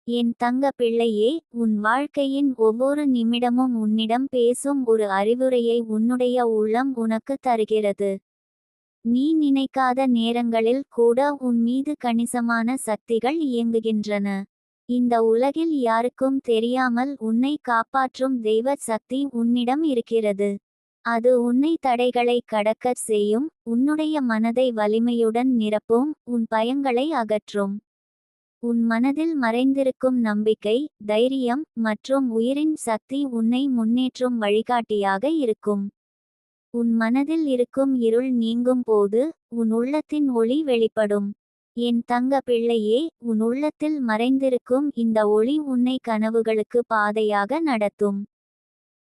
என் தங்க பிள்ளையே, உன் வாழ்க்கையின் ஒவ்வொரு நிமிடமும் உன்னிடம் பேசும் ஒரு அறிவுரையை உன்னுடைய உள்ளம் உனக்கு தருகிறது. நீ நினைக்காத நேரங்களில் கூட உன் மீது கணிசமான சக்திகள் இயங்குகின்றன. இந்த உலகில் யாருக்கும் தெரியாமல் உன்னை காப்பாற்றும் தெய்வ சக்தி உன்னிடம் இருக்கிறது. அது உன்னை தடைகளை கடக்கச் செய்யும், உன்னுடைய மனதை வலிமையுடன் நிரப்பும், உன் பயங்களை அகற்றும். உன் மனதில் மறைந்திருக்கும் நம்பிக்கை, தைரியம் மற்றும் உயிரின் சக்தி உன்னை முன்னேற்றும் வழிகாட்டியாக இருக்கும். உன் மனதில் இருக்கும் இருள் நீங்கும் போது உன் உள்ளத்தின் ஒளி வெளிப்படும். என் தங்க பிள்ளையே, உன் உள்ளத்தில் மறைந்திருக்கும் இந்த ஒளி உன்னை கனவுகளுக்கு பாதையாக நடத்தும்.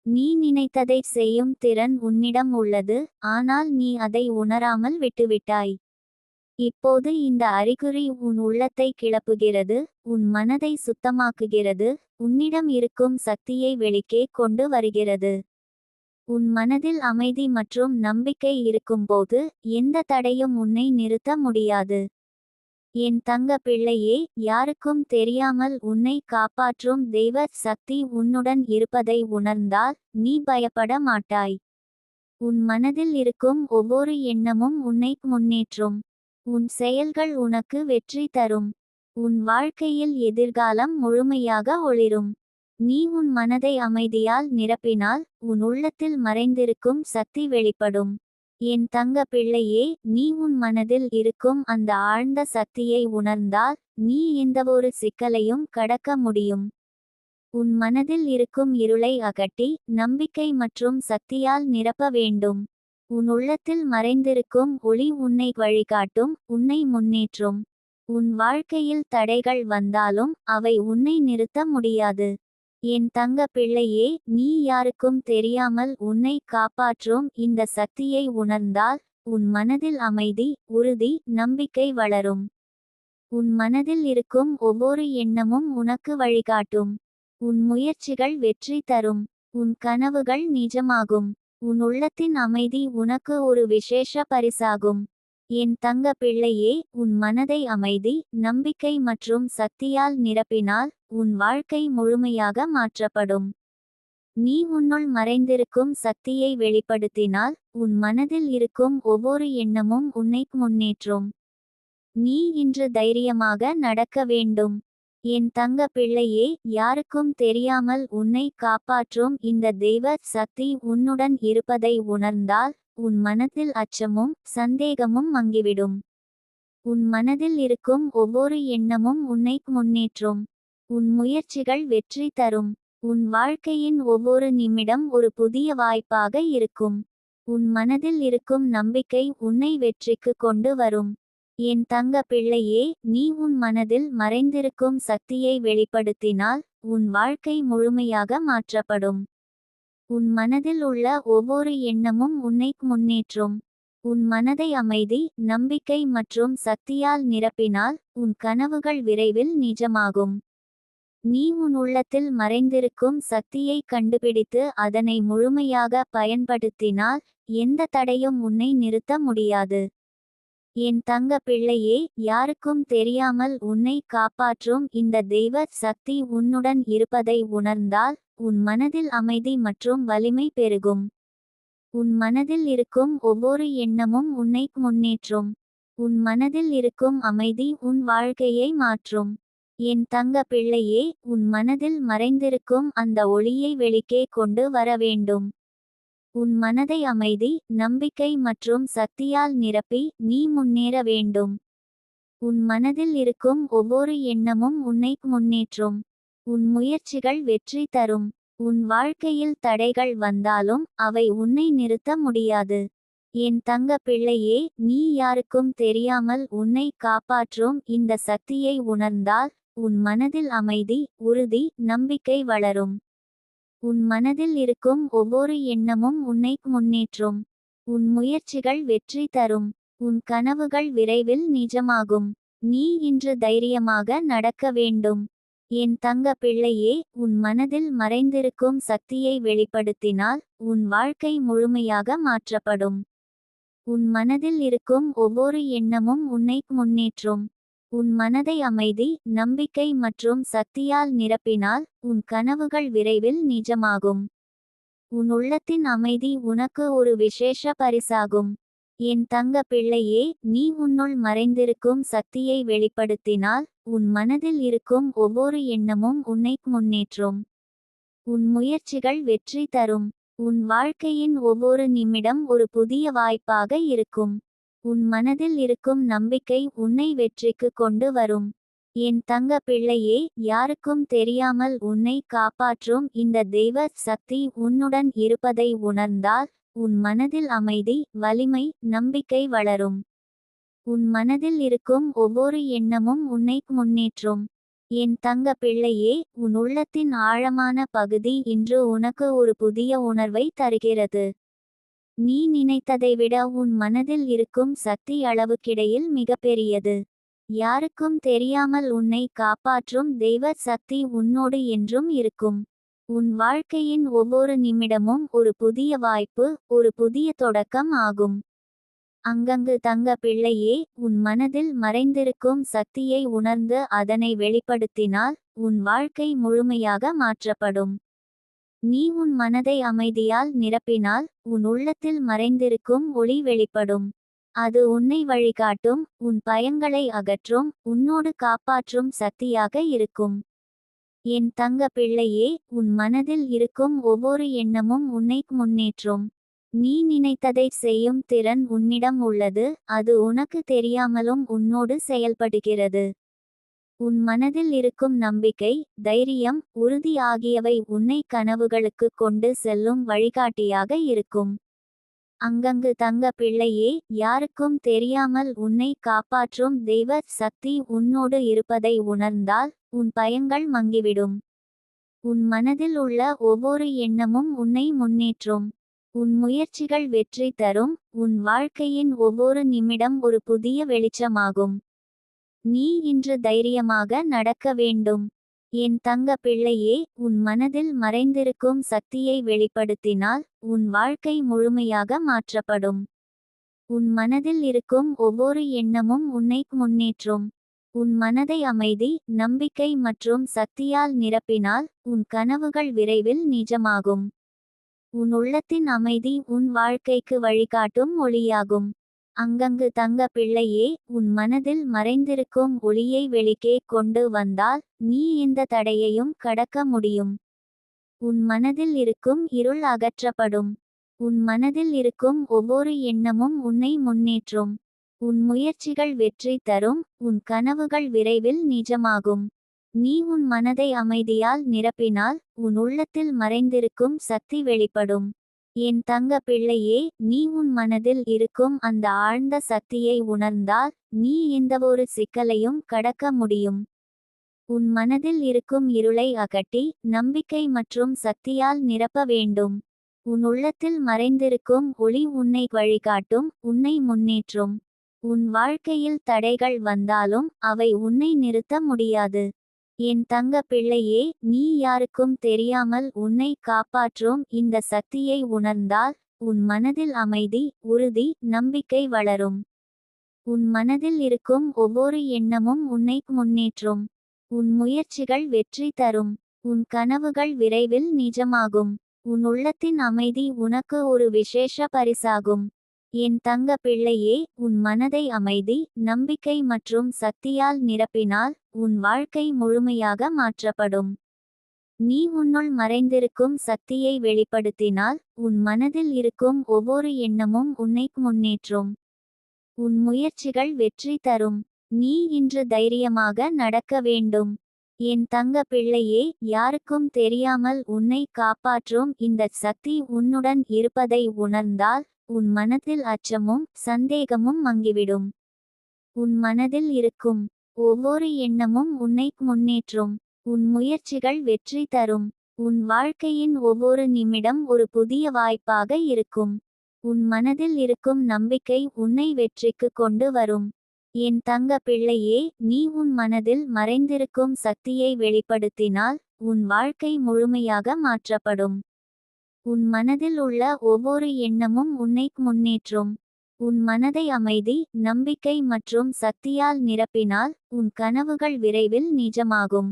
நீ நினைத்ததை செய்யும் திறன் உன்னிடம் உள்ளது, ஆனால் நீ அதை உணராமல் விட்டுவிட்டாய். இப்போது இந்த அறிகுறி உன் உள்ளத்தை கிளப்புகிறது, உன் மனதை சுத்தமாக்குகிறது, உன்னிடம் இருக்கும் சக்தியை வெளிக்கே கொண்டு வருகிறது. உன் மனதில் அமைதி மற்றும் நம்பிக்கை இருக்கும்போது எந்த தடையும் உன்னை நிறுத்த முடியாது. என் தங்க பிள்ளையே, யாருக்கும் தெரியாமல் உன்னை காப்பாற்றும் தெய்வ சக்தி உன்னுடன் இருப்பதை உணர்ந்தால் நீ பயப்பட மாட்டாய். உன் மனதில் இருக்கும் ஒவ்வொரு எண்ணமும் உன்னை முன்னேற்றும். உன் செயல்கள் உனக்கு வெற்றி தரும். உன் வாழ்க்கையில் எதிர்காலம் முழுமையாக ஒளிரும். நீ உன் மனதை அமைதியால் நிரப்பினால் உன் உள்ளத்தில் மறைந்திருக்கும் சக்தி வெளிப்படும். என் தங்க பிள்ளையே, நீ உன் மனதில் இருக்கும் அந்த ஆழ்ந்த சக்தியை உணர்ந்தால் நீ எந்தவொரு சிக்கலையும் கடக்க முடியும். உன் மனதில் இருக்கும் இருளை அகற்றி நம்பிக்கை மற்றும் சக்தியால் நிரப்ப வேண்டும். உன் உள்ளத்தில் மறைந்திருக்கும் ஒளி உன்னை வழிகாட்டும், உன்னை முன்னேற்றும். உன் வாழ்க்கையில் தடைகள் வந்தாலும் அவை உன்னை நிறுத்த முடியாது. என் தங்க பிள்ளையே, நீ யாருக்கும் தெரியாமல் உன்னை காப்பாற்றும் இந்த சக்தியை உணர்ந்தால் உன் மனதில் அமைதி, உறுதி, நம்பிக்கை வளரும். உன் மனதில் இருக்கும் ஒவ்வொரு எண்ணமும் உனக்கு வழிகாட்டும். உன் முயற்சிகள் வெற்றி தரும். உன் கனவுகள் நிஜமாகும். உன் உள்ளத்தின் அமைதி உனக்கு ஒரு விசேஷ பரிசாகும். என் தங்க பிள்ளையே, உன் மனதை அமைதி, நம்பிக்கை மற்றும் சக்தியால் நிரப்பினால் உன் வாழ்க்கை முழுமையாக மாற்றப்படும். நீ உன்னுள் மறைந்திருக்கும் சக்தியை வெளிப்படுத்தினால் உன் மனதில் இருக்கும் ஒவ்வொரு எண்ணமும் உன்னை முன்னேற்றும். நீ இன்று தைரியமாக நடக்க வேண்டும். என் தங்க பிள்ளையே, யாருக்கும் தெரியாமல் உன்னை காப்பாற்றும் இந்த தெய்வ சக்தி உன்னுடன் இருப்பதை உணர்ந்தால் உன் மனதில் அச்சமும் சந்தேகமும் மங்கிவிடும். உன் மனதில் இருக்கும் ஒவ்வொரு எண்ணமும் உன்னை முன்னேற்றும். உன் முயற்சிகள் வெற்றி தரும். உன் வாழ்க்கையின் ஒவ்வொரு நிமிடம் ஒரு புதிய வாய்ப்பாக இருக்கும். உன் மனதில் இருக்கும் நம்பிக்கை உன்னை வெற்றிக்கு கொண்டு வரும். என் தங்க பிள்ளையே, நீ உன் மனதில் மறைந்திருக்கும் சக்தியை வெளிப்படுத்தினால் உன் வாழ்க்கை முழுமையாக மாற்றப்படும். உன் மனதில் உள்ள ஒவ்வொரு எண்ணமும் உன்னை முன்னேற்றும். உன் மனதை அமைதி, நம்பிக்கை மற்றும் சக்தியால் நிரப்பினால் உன் கனவுகள் விரைவில் நிஜமாகும். நீ உன் உள்ளத்தில் மறைந்திருக்கும் சக்தியை கண்டுபிடித்து அதனை முழுமையாக பயன்படுத்தினால் எந்த தடையும் உன்னை நிறுத்த முடியாது. என் தங்க பிள்ளையே, யாருக்கும் தெரியாமல் உன்னை காப்பாற்றும் இந்த தெய்வ சக்தி உன்னுடன் இருப்பதை உணர்ந்தால் உன் மனதில் அமைதி மற்றும் வலிமை பெருகும். உன் மனதில் இருக்கும் ஒவ்வொரு எண்ணமும் உன்னை முன்னேற்றும். உன் மனதில் இருக்கும் அமைதி உன் வாழ்க்கையை மாற்றும். என் தங்க பிள்ளையே, உன் மனதில் மறைந்திருக்கும் அந்த ஒளியை வெளிக்கே கொண்டு வர வேண்டும். உன் மனதை அமைதி, நம்பிக்கை மற்றும் சக்தியால் நிரப்பி நீ முன்னேற வேண்டும். உன் மனதில் இருக்கும் ஒவ்வொரு எண்ணமும் உன்னை முன்னேற்றும். உன் முயற்சிகள் வெற்றி தரும். உன் வாழ்க்கையில் தடைகள் வந்தாலும் அவை உன்னை நிறுத்த முடியாது. என் தங்க பிள்ளையே, நீ யாருக்கும் தெரியாமல் உன்னை காப்பாற்றும் இந்த சக்தியை உணர்ந்தால் உன் மனதில் அமைதி, உறுதி, நம்பிக்கை வளரும். உன் மனதில் இருக்கும் ஒவ்வொரு எண்ணமும் உன்னை முன்னேற்றும். உன் முயற்சிகள் வெற்றி தரும். உன் கனவுகள் விரைவில் நிஜமாகும். நீ இன்று தைரியமாக நடக்க வேண்டும். என் தங்க பிள்ளையே, உன் மனதில் மறைந்திருக்கும் சக்தியை வெளிப்படுத்தினால் உன் வாழ்க்கை முழுமையாக மாற்றப்படும். உன் மனதில் இருக்கும் ஒவ்வொரு எண்ணமும் உன்னை முன்னேற்றும். உன் மனதை அமைதி, நம்பிக்கை மற்றும் சக்தியால் நிரப்பினால் உன் கனவுகள் விரைவில் நிஜமாகும். உன் உள்ளத்தின் அமைதி உனக்கு ஒரு விசேஷ பரிசாகும். என் தங்க பிள்ளையே, நீ உன்னுள் மறைந்திருக்கும் சக்தியை வெளிப்படுத்தினால் உன் மனதில் இருக்கும் ஒவ்வொரு எண்ணமும் உன்னை முன்னேற்றும். உன் முயற்சிகள் வெற்றி தரும். உன் வாழ்க்கையின் ஒவ்வொரு நிமிடம் ஒரு புதிய வாய்ப்பாக இருக்கும். உன் மனதில் இருக்கும் நம்பிக்கை உன்னை வெற்றிக்கு கொண்டு வரும். என் தங்க பிள்ளையே, யாருக்கும் தெரியாமல் உன்னை காப்பாற்றும் இந்த தெய்வ சக்தி உன்னுடன் இருப்பதை உணர்ந்தால் உன் மனதில் அமைதி, வலிமை, நம்பிக்கை வளரும். உன் மனதில் இருக்கும் ஒவ்வொரு எண்ணமும் உன்னை முன்னேற்றும். என் தங்க பிள்ளையே, உன் உள்ளத்தின் ஆழமான பகுதி இன்று உனக்கு ஒரு புதிய உணர்வை தருகிறது. நீ நினைத்ததை விட உன் மனதில் இருக்கும் சக்தி அளவுக்கிடையில் மிகப்பெரியது. யாருக்கும் தெரியாமல் உன்னை காப்பாற்றும் தெய்வ சக்தி உன்னோடு என்றும் இருக்கும். உன் வாழ்க்கையின் ஒவ்வொரு நிமிடமும் ஒரு புதிய வாய்ப்பு, ஒரு புதிய தொடக்கம் ஆகும். அங்கங்கு தங்க பிள்ளையே, உன் மனதில் மறைந்திருக்கும் சக்தியை உணர்ந்து அதனை வெளிப்படுத்தினால் உன் வாழ்க்கை முழுமையாக மாற்றப்படும். நீ உன் மனதை அமைதியால் நிரப்பினால் உன் உள்ளத்தில் மறைந்திருக்கும் ஒளி வெளிப்படும். அது உன்னை வழிகாட்டும், உன் பயங்களை அகற்றும், உன்னோடு காப்பாற்றும் சக்தியாக இருக்கும். என் தங்க பிள்ளையே, உன் மனதில் இருக்கும் ஒவ்வொரு எண்ணமும் உன்னை முன்னேற்றும். நீ நினைத்ததை செய்யும் திறன் உன்னிடம் உள்ளது, அது உனக்கு தெரியாமலும் உன்னோடு செயல்படுகிறது. உன் மனதில் இருக்கும் நம்பிக்கை, தைரியம், உறுதி ஆகியவை உன்னை கனவுகளுக்கு கொண்டு செல்லும் வழிகாட்டியாக இருக்கும். அங்கங்கு தங்க பிள்ளையே, யாருக்கும் தெரியாமல் உன்னை காப்பாற்றும் தெய்வ சக்தி உன்னோடு இருப்பதை உணர்ந்தால் உன் பயங்கள் மங்கிவிடும். உன் மனதில் உள்ள ஒவ்வொரு எண்ணமும் உன்னை முன்னேற்றும். உன் முயற்சிகள் வெற்றி தரும். உன் வாழ்க்கையின் ஒவ்வொரு நிமிடம் ஒரு புதிய வெளிச்சமாகும். நீ இன்று தைரியமாக நடக்க வேண்டும். என் தங்க பிள்ளையே, உன் மனதில் மறைந்திருக்கும் சக்தியை வெளிப்படுத்தினால் உன் வாழ்க்கை முழுமையாக மாற்றப்படும். உன் மனதில் இருக்கும் ஒவ்வொரு எண்ணமும் உன்னை முன்னேற்றும். உன் மனதை அமைதி, நம்பிக்கை மற்றும் சக்தியால் நிரப்பினால் உன் கனவுகள் விரைவில் நிஜமாகும். உன் உள்ளத்தின் அமைதி உன் வாழ்க்கைக்கு வழிகாட்டும் ஒளியாகும். அங்கங்கு தங்க பிள்ளையே, உன் மனதில் மறைந்திருக்கும் ஒளியை வெளிக்கே கொண்டு வந்தால் நீ எந்த தடையையும் கடக்க முடியும். உன் மனதில் இருக்கும் இருள் அகற்றப்படும். உன் மனதில் இருக்கும் ஒவ்வொரு எண்ணமும் உன்னை முன்னேற்றும். உன் முயற்சிகள் வெற்றி தரும். உன் கனவுகள் விரைவில் நிஜமாகும். நீ உன் மனதை அமைதியால் நிரப்பினால் உன் உள்ளத்தில் மறைந்திருக்கும் சக்தி வெளிப்படும். என் தங்க பிள்ளையே, நீ உன் மனதில் இருக்கும் அந்த ஆழ்ந்த சக்தியை உணர்ந்தால் நீ எந்தவொரு சிக்கலையும் கடக்க முடியும். உன் மனதில் இருக்கும் இருளை அகற்றி நம்பிக்கை மற்றும் சக்தியால் நிரப்ப வேண்டும். உன் உள்ளத்தில் மறைந்திருக்கும் ஒளி உன்னை வழிகாட்டும், உன்னை முன்னேற்றும். உன் வாழ்க்கையில் தடைகள் வந்தாலும் அவை உன்னை நிறுத்த முடியாது. என் தங்க பிள்ளையே, நீ யாருக்கும் தெரியாமல் உன்னை காப்பாற்றும் இந்த சக்தியை உணர்ந்தால் உன் மனதில் அமைதி, உறுதி, நம்பிக்கை வளரும். உன் மனதில் இருக்கும் ஒவ்வொரு எண்ணமும் உன்னை முன்னேற்றும். உன் முயற்சிகள் வெற்றி தரும். உன் கனவுகள் விரைவில் நிஜமாகும். உன் உள்ளத்தின் அமைதி உனக்கு ஒரு விசேஷ பரிசாகும். என் தங்க பிள்ளையே, உன் மனதை அமைதி, நம்பிக்கை மற்றும் சக்தியால் நிரப்பினால் உன் வாழ்க்கை முழுமையாக மாற்றப்படும். நீ உன்னுள் மறைந்திருக்கும் சக்தியை வெளிப்படுத்தினால் உன் மனதில் இருக்கும் ஒவ்வொரு எண்ணமும் உன்னை முன்னேற்றும். உன் முயற்சிகள் வெற்றி தரும். நீ இன்று தைரியமாக நடக்க வேண்டும். என் தங்க பிள்ளையே, யாருக்கும் தெரியாமல் உன்னை காப்பாற்றும் இந்த சக்தி உன்னுடன் இருப்பதை உணர்ந்தால் உன் மனதில் அச்சமும் சந்தேகமும் மங்கிவிடும். உன் மனதில் இருக்கும் ஒவ்வொரு எண்ணமும் உன்னை முன்னேற்றும். உன் முயற்சிகள் வெற்றி தரும். உன் வாழ்க்கையின் ஒவ்வொரு நிமிடம் ஒரு புதிய வாய்ப்பாக இருக்கும். உன் மனதில் இருக்கும் நம்பிக்கை உன்னை வெற்றிக்கு கொண்டு வரும். என் தங்க பிள்ளையே, நீ உன் மனதில் மறைந்திருக்கும் சக்தியை வெளிப்படுத்தினால் உன் வாழ்க்கை முழுமையாக மாற்றப்படும். உன் மனதில் உள்ள ஒவ்வொரு எண்ணமும் உன்னை முன்னேற்றும். உன் மனதை அமைதி, நம்பிக்கை மற்றும் சக்தியால் நிரப்பினால் உன் கனவுகள் விரைவில் நிஜமாகும்.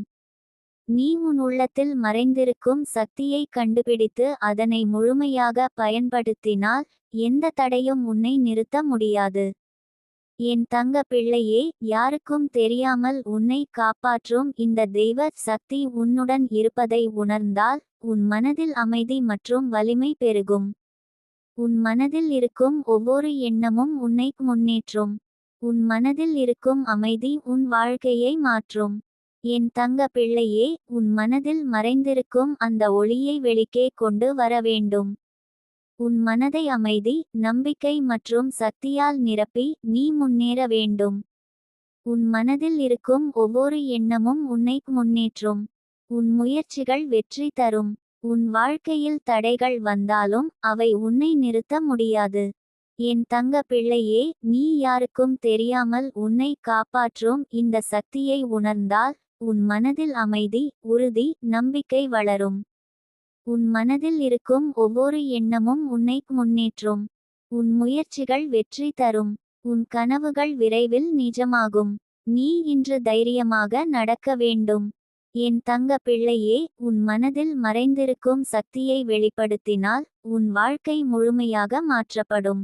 நீ உன் உள்ளத்தில் மறைந்திருக்கும் சக்தியை கண்டுபிடித்து அதனை முழுமையாக பயன்படுத்தினால் எந்த தடையும் உன்னை நிறுத்த முடியாது. என் தங்க பிள்ளையே, யாருக்கும் தெரியாமல் உன்னை காப்பாற்றும் இந்த தெய்வ சக்தி உன்னுடன் இருப்பதை உணர்ந்தால் உன் மனதில் அமைதி மற்றும் வலிமை பெருகும். உன் மனதில் இருக்கும் ஒவ்வொரு எண்ணமும் உன்னை முன்னேற்றும். உன் மனதில் இருக்கும் அமைதி உன் வாழ்க்கையை மாற்றும். என் தங்க பிள்ளையே, உன் மனதில் மறைந்திருக்கும் அந்த ஒளியை வெளிக்கே கொண்டு வர வேண்டும். உன் மனதை அமைதி, நம்பிக்கை மற்றும் சக்தியால் நிரப்பி நீ முன்னேற வேண்டும். உன் மனதில் இருக்கும் ஒவ்வொரு எண்ணமும் உன்னை முன்னேற்றும். உன் முயற்சிகள் வெற்றி தரும். உன் வாழ்க்கையில் தடைகள் வந்தாலும் அவை உன்னை நிறுத்த முடியாது. என் தங்க பிள்ளையே, நீ யாருக்கும் தெரியாமல் உன்னை காப்பாற்றும் இந்த சக்தியை உணர்ந்தால் உன் மனதில் அமைதி, உறுதி, நம்பிக்கை வளரும். உன் மனதில் இருக்கும் ஒவ்வொரு எண்ணமும் உன்னை முன்னேற்றும். உன் முயற்சிகள் வெற்றி தரும். உன் கனவுகள் விரைவில் நிஜமாகும். நீ இன்று தைரியமாக நடக்க வேண்டும். என் தங்க பிள்ளையே, உன் மனதில் மறைந்திருக்கும் சக்தியை வெளிப்படுத்தினால் உன் வாழ்க்கை முழுமையாக மாற்றப்படும்.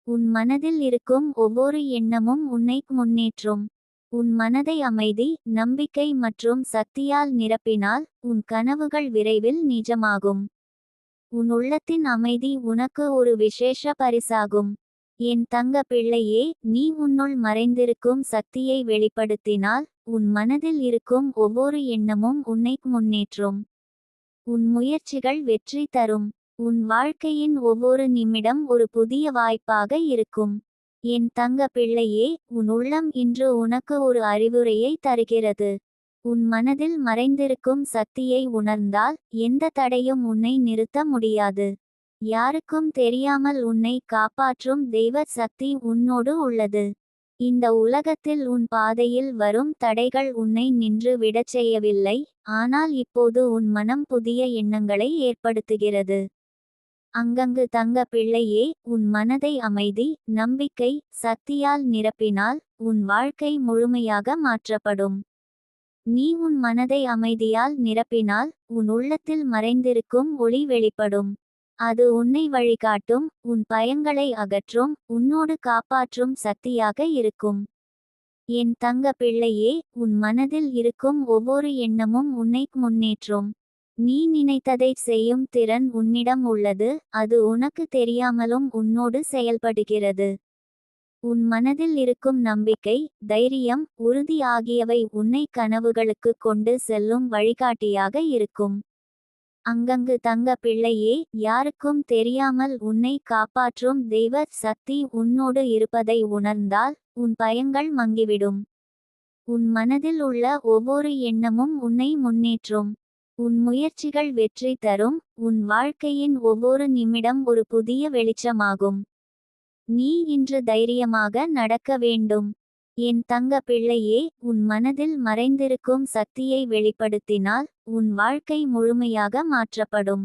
உன் மனதில் இருக்கும் ஒவ்வொரு எண்ணமும் உன்னை முன்னேற்றும். உன் மனதை அமைதி, நம்பிக்கை மற்றும் சக்தியால் நிரப்பினால் உன் கனவுகள் விரைவில் நிஜமாகும். உன் உள்ளத்தின் அமைதி உனக்கு ஒரு விசேஷ பரிசாகும். என் தங்க பிள்ளையே, நீ உன்னுள் மறைந்திருக்கும் சக்தியை வெளிப்படுத்தினால் உன் மனதில் இருக்கும் ஒவ்வொரு எண்ணமும் உன்னை முன்னேற்றும். உன் முயற்சிகள் வெற்றி தரும். உன் வாழ்க்கையின் ஒவ்வொரு நிமிடம் ஒரு புதிய வாய்ப்பாக இருக்கும். என் தங்க பிள்ளையே, உன் உள்ளம் இன்று உனக்கு ஒரு அறிவுரையை தருகிறது. உன் மனதில் மறைந்திருக்கும் சக்தியை உணர்ந்தால் எந்த தடையும் உன்னை நிறுத்த முடியாது. யாருக்கும் தெரியாமல் உன்னை காப்பாற்றும் தெய்வ சக்தி உன்னோடு உள்ளது. இந்த உலகத்தில் உன் பாதையில் வரும் தடைகள் உன்னை நின்று விடச் செய்யவில்லை, ஆனால் இப்போது உன் மனம் புதிய எண்ணங்களை ஏற்படுத்துகிறது. அங்கங்கு தங்க பிள்ளையே, உன் மனதை அமைதி, நம்பிக்கை, சக்தியால் நிரப்பினால் உன் வாழ்க்கை முழுமையாக மாற்றப்படும். நீ உன் மனதை அமைதியால் நிரப்பினால் உன் உள்ளத்தில் மறைந்திருக்கும் ஒளி வெளிப்படும். அது உன்னை வழிகாட்டும், உன் பயங்களை அகற்றும், உன்னோடு காப்பாற்றும் சக்தியாக இருக்கும். என் தங்க பிள்ளையே, உன் மனதில் இருக்கும் ஒவ்வொரு எண்ணமும் உன்னை முன்னேற்றும். நீ நினைத்ததை செய்யும் திறன் உன்னிடம் உள்ளது, அது உனக்கு தெரியாமலும் உன்னோடு செயல்படுகிறது. உன் மனதில் இருக்கும் நம்பிக்கை, தைரியம், உறுதி ஆகியவை உன்னை கனவுகளுக்கு கொண்டு செல்லும் வழிகாட்டியாக இருக்கும். அங்கங்கு தங்க பிள்ளையே, யாருக்கும் தெரியாமல் உன்னை காப்பாற்றும் தெய்வ சக்தி உன்னோடு இருப்பதை உணர்ந்தால் உன் பயங்கள் மங்கிவிடும். உன் மனதில் உள்ள ஒவ்வொரு எண்ணமும் உன்னை முன்னேற்றும். உன் முயற்சிகள் வெற்றி தரும். உன் வாழ்க்கையின் ஒவ்வொரு நிமிடம் ஒரு புதிய வெளிச்சமாகும். நீ இன்று தைரியமாக நடக்க வேண்டும். என் தங்க பிள்ளையே, உன் மனதில் மறைந்திருக்கும் சக்தியை வெளிப்படுத்தினால் உன் வாழ்க்கை முழுமையாக மாற்றப்படும்.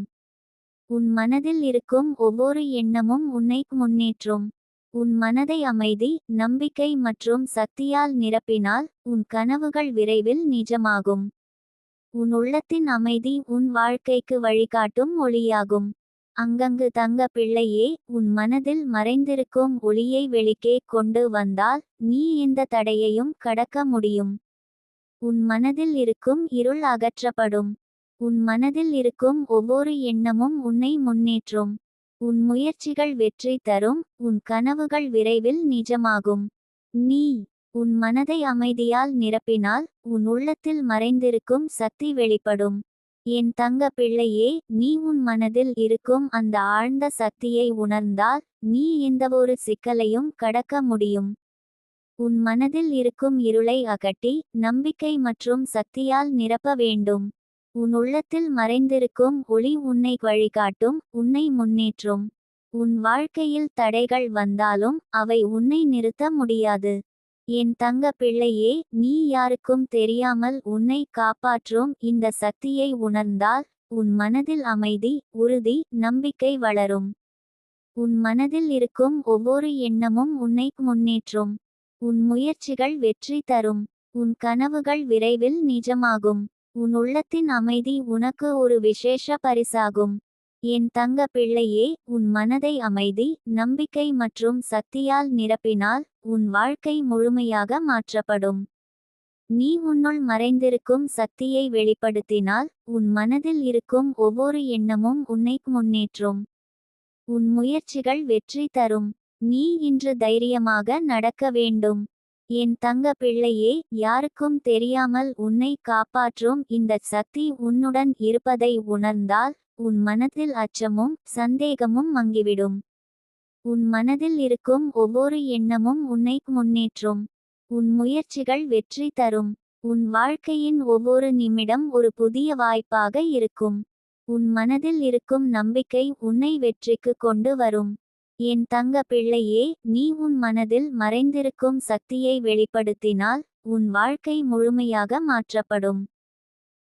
உன் மனதில் இருக்கும் ஒவ்வொரு எண்ணமும் உன்னை முன்னேற்றும். உன் மனதை அமைதி, நம்பிக்கை மற்றும் சக்தியால் நிரப்பினால் உன் கனவுகள் விரைவில் நிஜமாகும். உன் உள்ளத்தின் அமைதி உன் வாழ்க்கைக்கு வழிகாட்டும் ஒளியாகும். அங்கங்கு தங்க பிள்ளையே, உன் மனதில் மறைந்திருக்கும் ஒளியை வெளிக்கே கொண்டு வந்தால் நீ எந்த தடையையும் கடக்க முடியும். உன் மனதில் இருக்கும் இருள் அகற்றப்படும். உன் மனதில் இருக்கும் ஒவ்வொரு எண்ணமும் உன்னை முன்னேற்றும். உன் முயற்சிகள் வெற்றி தரும். உன் கனவுகள் விரைவில் நிஜமாகும். நீ உன் மனதை அமைதியால் நிரப்பினால் உன் உள்ளத்தில் மறைந்திருக்கும் சக்தி வெளிப்படும். என் தங்க பிள்ளையே, நீ உன் மனதில் இருக்கும் அந்த ஆழ்ந்த சக்தியை உணர்ந்தால் நீ எந்தவொரு சிக்கலையும் கடக்க முடியும். உன் மனதில் இருக்கும் இருளை அகற்றி நம்பிக்கை மற்றும் சக்தியால் நிரப்ப வேண்டும். உன் உள்ளத்தில் மறைந்திருக்கும் ஒளி உன்னை வழிகாட்டும், உன்னை முன்னேற்றும். உன் வாழ்க்கையில் தடைகள் வந்தாலும் அவை உன்னை நிறுத்த முடியாது. என் தங்க பிள்ளையே, நீ யாருக்கும் தெரியாமல் உன்னை காப்பாற்றும் இந்த சக்தியை உணர்ந்தால் உன் மனதில் அமைதி, உறுதி, நம்பிக்கை வளரும். உன் மனதில் இருக்கும் ஒவ்வொரு எண்ணமும் உன்னை முன்னேற்றும். உன் முயற்சிகள் வெற்றி தரும். உன் கனவுகள் விரைவில் நிஜமாகும். உன் உள்ளத்தின் அமைதி உனக்கு ஒரு விசேஷ பரிசாகும். என் தங்க பிள்ளையே, உன் மனதை அமைதி, நம்பிக்கை மற்றும் சக்தியால் நிரப்பினால் உன் வாழ்க்கை முழுமையாக மாற்றப்படும். நீ உன்னுள் மறைந்திருக்கும் சக்தியை வெளிப்படுத்தினால் உன் மனதில் இருக்கும் ஒவ்வொரு எண்ணமும் உன்னை முன்னேற்றும். உன் முயற்சிகள் வெற்றி தரும். நீ இன்று தைரியமாக நடக்க வேண்டும். என் தங்க பிள்ளையே, யாருக்கும் தெரியாமல் உன்னை காப்பாற்றும் இந்த சக்தி உன்னுடன் இருப்பதை உணர்ந்தால் உன் மனதில் அச்சமும் சந்தேகமும் மங்கிவிடும். உன் மனதில் இருக்கும் ஒவ்வொரு எண்ணமும் உன்னை முன்னேற்றும். உன் முயற்சிகள் வெற்றி தரும். உன் வாழ்க்கையின் ஒவ்வொரு நிமிடம் ஒரு புதிய வாய்ப்பாக இருக்கும். உன் மனதில் இருக்கும் நம்பிக்கை உன்னை வெற்றிக்கு கொண்டு வரும். என் தங்க பிள்ளையே, நீ உன் மனதில் மறைந்திருக்கும் சக்தியை வெளிப்படுத்தினால் உன் வாழ்க்கை முழுமையாக மாற்றப்படும்.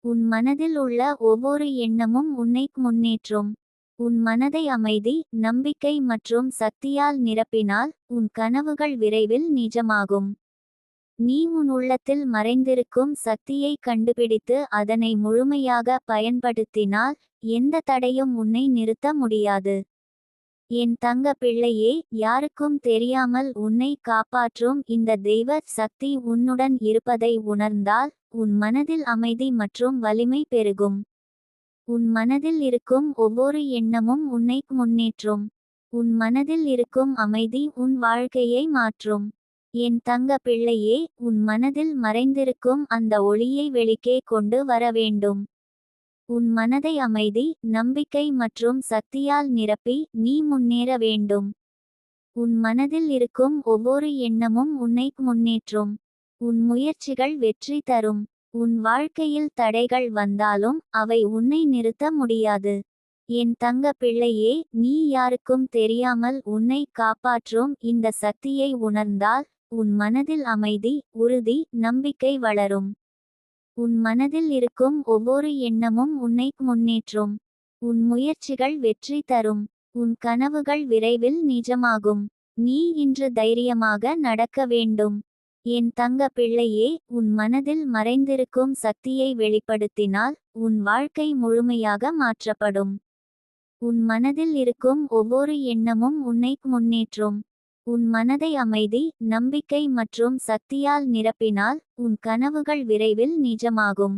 உன் மனதில் உள்ள ஒவ்வொரு எண்ணமும் உன்னை முன்னேற்றும். உன் மனதை அமைதி, நம்பிக்கை மற்றும் சக்தியால் நிரப்பினால் உன் கனவுகள் விரைவில் நிஜமாகும். நீ உன் உள்ளத்தில் மறைந்திருக்கும் சக்தியை கண்டுபிடித்து அதனை முழுமையாக பயன்படுத்தினால் எந்த தடையும் உன்னை நிறுத்த முடியாது. என் தங்க பிள்ளையே, யாருக்கும் தெரியாமல் உன்னை காப்பாற்றும் இந்த தெய்வ சக்தி உன்னுடன் இருப்பதை உணர்ந்தால் உன் மனதில் அமைதி மற்றும் வலிமை பெருகும். உன் மனதில் இருக்கும் ஒவ்வொரு எண்ணமும் உன்னை முன்னேற்றும். உன் மனதில் இருக்கும் அமைதி உன் வாழ்க்கையை மாற்றும். என் தங்க பிள்ளையே, உன் மனதில் மறைந்திருக்கும் அந்த ஒளியை வெளிக்கே கொண்டு வர வேண்டும். உன் மனதை அமைதி, நம்பிக்கை மற்றும் சக்தியால் நிரப்பி நீ முன்னேற வேண்டும். உன் மனதில் இருக்கும் ஒவ்வொரு எண்ணமும் உன்னை முன்னேற்றும். உன் முயற்சிகள் வெற்றி தரும். உன் வாழ்க்கையில் தடைகள் வந்தாலும் அவை உன்னை நிறுத்த முடியாது. என் தங்க பிள்ளையே, நீ யாருக்கும் தெரியாமல் உன்னை காப்பாற்றும் இந்த சக்தியை உணர்ந்தால் உன் மனதில் அமைதி, உறுதி, நம்பிக்கை வளரும். உன் மனதில் இருக்கும் ஒவ்வொரு எண்ணமும் உன்னை முன்னேற்றும். உன் முயற்சிகள் வெற்றி தரும். உன் கனவுகள் விரைவில் நிஜமாகும். நீ இன்று தைரியமாக நடக்க வேண்டும். என் தங்க பிள்ளையே, உன் மனதில் மறைந்திருக்கும் சக்தியை வெளிப்படுத்தினால் உன் வாழ்க்கை முழுமையாக மாற்றப்படும். உன் மனதில் இருக்கும் ஒவ்வொரு எண்ணமும் உன்னை முன்னேற்றும். உன் மனதை அமைதி, நம்பிக்கை மற்றும் சக்தியால் நிரப்பினால் உன் கனவுகள் விரைவில் நிஜமாகும்.